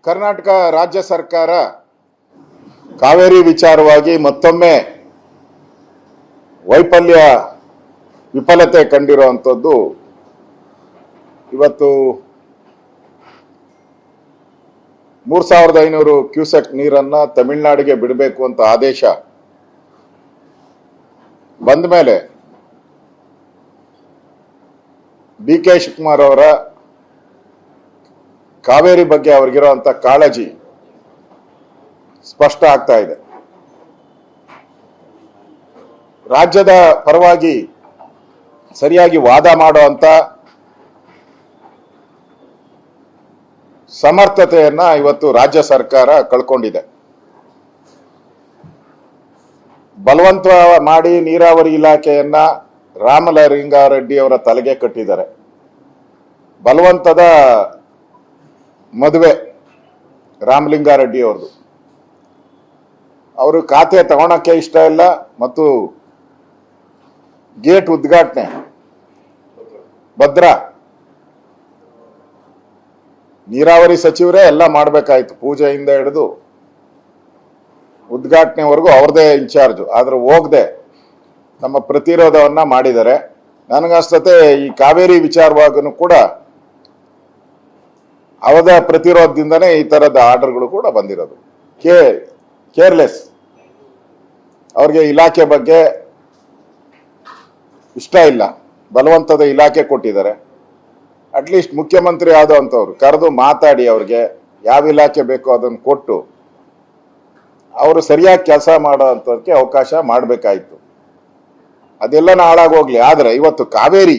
ಕರ್ನಾಟಕ ರಾಜ್ಯ ಸರ್ಕಾರ ಕಾವೇರಿ ವಿಚಾರವಾಗಿ ಮತ್ತೊಮ್ಮೆ ವಿಫಲತೆ ಕಂಡಿರುವಂಥದ್ದು. ಇವತ್ತು 3500 ಕ್ಯೂಸೆಕ್ ನೀರನ್ನ ತಮಿಳುನಾಡಿಗೆ ಬಿಡಬೇಕು ಅಂತ ಆದೇಶ ಬಂದ ಮೇಲೆ ಡಿ.ಕೆ. ಶಿವಕುಮಾರ್ ಅವರ ಕಾವೇರಿ ಬಗ್ಗೆ ಅವ್ರಿಗಿರುವಂತ ಕಾಳಜಿ ಸ್ಪಷ್ಟ ಆಗ್ತಾ ಇದೆ. ರಾಜ್ಯದ ಪರವಾಗಿ ಸರಿಯಾಗಿ ವಾದ ಮಾಡುವಂತ ಸಮರ್ಥತೆಯನ್ನ ಇವತ್ತು ರಾಜ್ಯ ಸರ್ಕಾರ ಕಳ್ಕೊಂಡಿದೆ. ಬಲವಂತ ಮಾಡಿ ನೀರಾವರಿ ಇಲಾಖೆಯನ್ನ ರಾಮಲಿಂಗಾರೆಡ್ಡಿ ಅವರ ತಲೆಗೆ ಕಟ್ಟಿದ್ದಾರೆ. ಬಲವಂತದ ಮದುವೆ ರಾಮಲಿಂಗಾರೆಡ್ಡಿ ಅವ್ರದ್ದು. ಅವರು ಖಾತೆ ತಗೊಳಕ್ಕೆ ಇಷ್ಟ ಇಲ್ಲ ಮತ್ತು ಗೇಟ್ ಉದ್ಘಾಟನೆ ಭದ್ರಾ ನೀರಾವರಿ ಸಚಿವರೇ ಎಲ್ಲ ಮಾಡಬೇಕಾಯ್ತು, ಪೂಜೆಯಿಂದ ಹಿಡಿದು ಉದ್ಘಾಟನೆವರೆಗೂ ಅವ್ರದೇ ಇನ್ಚಾರ್ಜ್. ಆದ್ರೆ ಹೋಗದೆ ನಮ್ಮ ಪ್ರತಿರೋಧವನ್ನ ಮಾಡಿದ್ದಾರೆ. ನನಗನ್ಸ್ತತೆ ಈ ಕಾವೇರಿ ವಿಚಾರವಾಗೂ ಕೂಡ ಅವರ ಪ್ರತಿರೋಧದಿಂದನೇ ಈ ತರದ ಆರ್ಡರ್ಗಳು ಕೂಡ ಬಂದಿರೋದು. ಕೇರ್ಲೆಸ್. ಅವ್ರಿಗೆ ಇಲಾಖೆ ಬಗ್ಗೆ ಇಷ್ಟ ಇಲ್ಲ, ಬಲವಂತದ ಇಲಾಖೆ ಕೊಟ್ಟಿದ್ದಾರೆ. ಅಟ್ಲೀಸ್ಟ್ ಮುಖ್ಯಮಂತ್ರಿ ಆದಂಥವ್ರು ಕರೆದು ಮಾತಾಡಿ ಅವ್ರಿಗೆ ಯಾವ ಇಲಾಖೆ ಬೇಕೋ ಅದನ್ನು ಕೊಟ್ಟು ಅವರು ಸರಿಯಾಗಿ ಕೆಲಸ ಮಾಡೋಂಥದಕ್ಕೆ ಅವಕಾಶ ಮಾಡಬೇಕಾಯ್ತು. ಅದೆಲ್ಲ ಹಾಳಾಗೋಗ್ಲಿ. ಆದ್ರೆ ಇವತ್ತು ಕಾವೇರಿ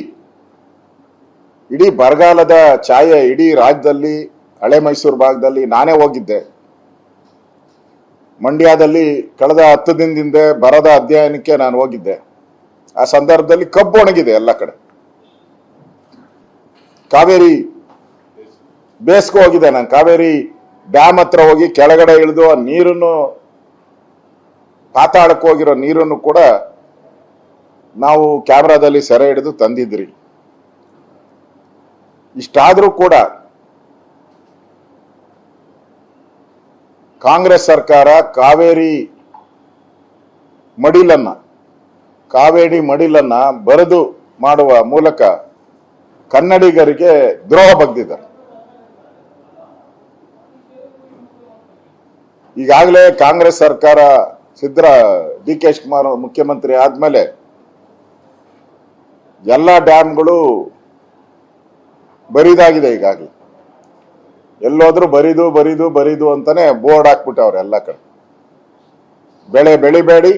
ಇಡೀ ಬರಗಾಲದ ಛಾಯೆ ಇಡೀ ರಾಜ್ಯದಲ್ಲಿ, ಹಳೆ ಮೈಸೂರು ಭಾಗದಲ್ಲಿ ನಾನೇ ಹೋಗಿದ್ದೆ. ಮಂಡ್ಯದಲ್ಲಿ ಕಳೆದ 10 ದಿನದಿಂದ ಬರದ ಅಧ್ಯಯನಕ್ಕೆ ನಾನು ಹೋಗಿದ್ದೆ. ಆ ಸಂದರ್ಭದಲ್ಲಿ ಕಬ್ಬು ಒಣಗಿದೆ ಎಲ್ಲ ಕಡೆ. ಕಾವೇರಿ ಬೇಸ್ಗೆ ಹೋಗಿದೆ ನಾನು. ಕಾವೇರಿ ಡ್ಯಾಮ್ ಹತ್ರ ಹೋಗಿ ಕೆಳಗಡೆ ಇಳಿದು ಆ ನೀರನ್ನು, ಪಾತಾಳಕ್ಕೆ ಹೋಗಿರೋ ನೀರನ್ನು ಕೂಡ ನಾವು ಕ್ಯಾಮ್ರಾದಲ್ಲಿ ಸೆರೆ ಹಿಡಿದು ತಂದಿದ್ರಿ. ಇಷ್ಟಾದ್ರೂ ಕೂಡ ಕಾಂಗ್ರೆಸ್ ಸರ್ಕಾರ ಕಾವೇರಿ ಮಡಿಲನ್ನ ಬರೆದು ಮಾಡುವ ಮೂಲಕ ಕನ್ನಡಿಗರಿಗೆ ದ್ರೋಹ ಬಗ್ದಿದ್ದಾರೆ. ಈಗಾಗಲೇ ಕಾಂಗ್ರೆಸ್ ಸರ್ಕಾರ ಡಿ.ಕೆ. ಶಿವಕುಮಾರ್ ಮುಖ್ಯಮಂತ್ರಿ ಆದ್ಮೇಲೆ ಎಲ್ಲ ಡ್ಯಾಮ್ಗಳು ಬರಿದಾಗಿದೆ. ಈಗಾಗಲೇ ಎಲ್ಲೋದ್ರೂ ಬರಿದು ಅಂತಾನೆ ಬೋರ್ಡ್ ಹಾಕ್ಬಿಟ್ಟವ್ರೆ ಎಲ್ಲ ಕಡೆ. ಬೆಳೆ ಬೆಳಿಬೇಡಿ,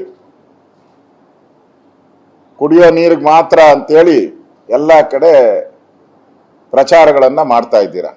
ಕುಡಿಯೋ ನೀರಿಗೆ ಮಾತ್ರ ಅಂತೇಳಿ ಎಲ್ಲ ಕಡೆ ಪ್ರಚಾರಗಳನ್ನ ಮಾಡ್ತಾ ಇದ್ದೀರಾ.